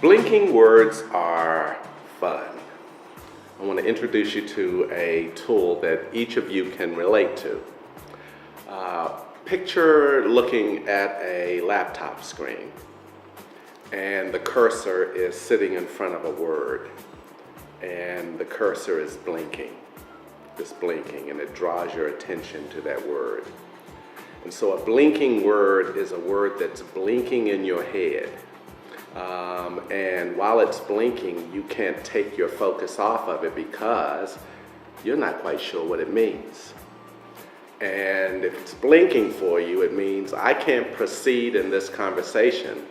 Blinking words are fun. I want to introduce you to a tool that each of you can relate to. Picture looking at a laptop screen and the cursor is sitting in front of a word and the cursor is blinking. It's blinking and it draws your attention to that word. And so a blinking word is a word that's blinking in your head. And while it's blinking, you can't take your focus off of it because you're not quite sure what it means. And if it's blinking for you, it means I can't proceed in this conversation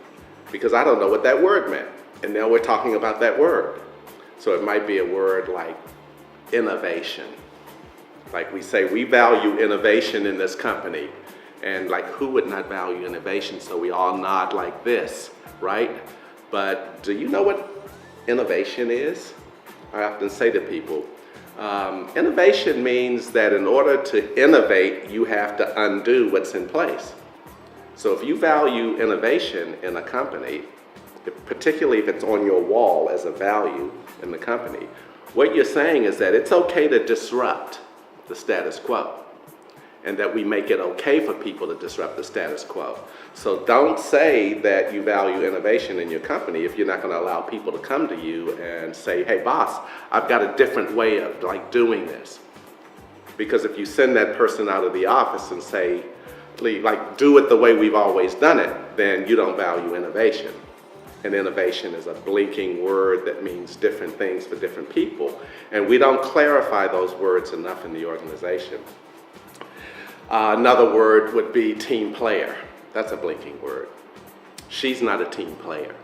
because I don't know what that word meant. And now we're talking about that word. So it might be a word like innovation. Like we say, we value innovation in this company. And like, who would not value innovation? So we all nod like this, right? But do you know what innovation is? I often say to people, innovation means that in order to innovate, you have to undo what's in place. So if you value innovation in a company, particularly if it's on your wall as a value in the company, what you're saying is that it's okay to disrupt the status quo, and that we make it okay for people to disrupt the status quo. So don't say that you value innovation in your company if you're not going to allow people to come to you and say, hey boss, I've got a different way of doing this. Because if you send that person out of the office and say, do it the way we've always done it, then you don't value innovation. And innovation is a blinking word that means different things for different people. And we don't clarify those words enough in the organization. Another word would be team player. That's a blinking word. She's not a team player.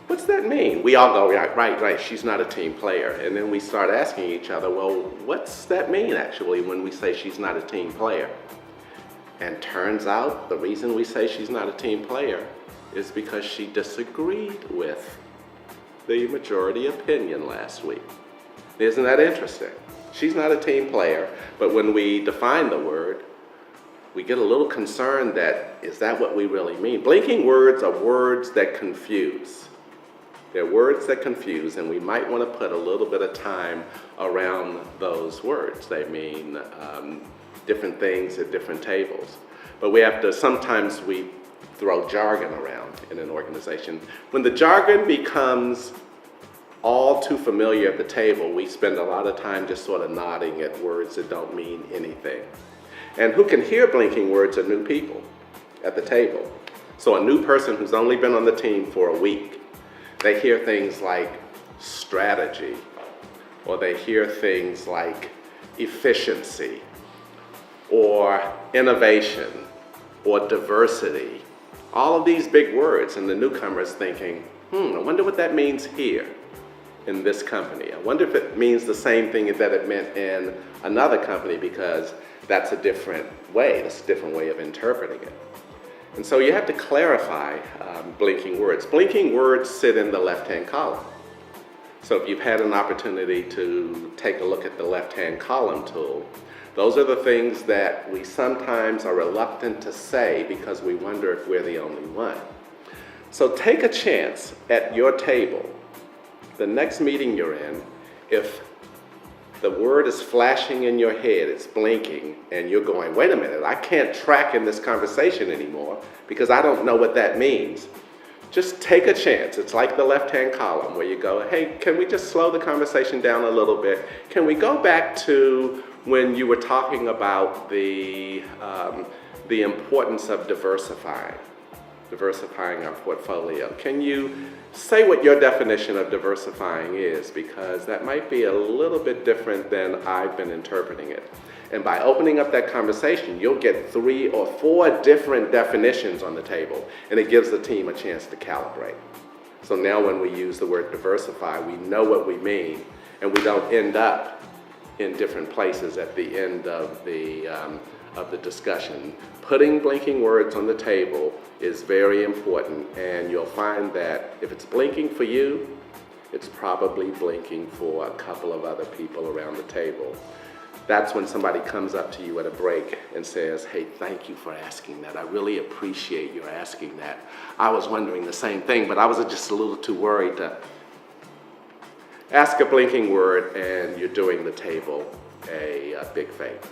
What's that mean? We all go, right, she's not a team player. And then we start asking each other, well, what's that mean actually when we say she's not a team player? And turns out the reason we say she's not a team player is because she disagreed with the majority opinion last week. Isn't that interesting? She's not a team player, but when we define the word, we get a little concerned that, is that what we really mean? Blinking words are words that confuse. They're words that confuse, and we might want to put a little bit of time around those words. They mean different things at different tables. But we have to, sometimes we throw jargon around in an organization. When the jargon becomes all too familiar at the table, we spend a lot of time just sort of nodding at words that don't mean anything. And who can hear blinking words are new people at the table. So a new person who's only been on the team for a week, they hear things like strategy, or they hear things like efficiency, or innovation, or diversity. All of these big words, and the newcomer is thinking, I wonder what that means here in this company. I wonder if it means the same thing that it meant in another company, because that's a different way. That's a different way of interpreting it. And so you have to clarify blinking words. Blinking words sit in the left-hand column. So if you've had an opportunity to take a look at the left-hand column tool, those are the things that we sometimes are reluctant to say because we wonder if we're the only one. So take a chance at your table, the next meeting you're in, if the word is flashing in your head, it's blinking, and you're going, wait a minute, I can't track in this conversation anymore because I don't know what that means. Just take a chance. It's like the left-hand column where you go, hey, can we just slow the conversation down a little bit? Can we go back to when you were talking about the importance of diversifying our portfolio? Can you say what your definition of diversifying is? Because that might be a little bit different than I've been interpreting it. And by opening up that conversation, you'll get 3 or 4 different definitions on the table, and it gives the team a chance to calibrate. So now when we use the word diversify, we know what we mean, and we don't end up in different places at the end of the discussion. Putting blinking words on the table is very important, and you'll find that if it's blinking for you, it's probably blinking for a couple of other people around the table. That's when somebody comes up to you at a break and says, hey, thank you for asking that. I really appreciate your asking that. I was wondering the same thing, but I was just a little too worried to ask a blinking word, and you're doing the table a big favor.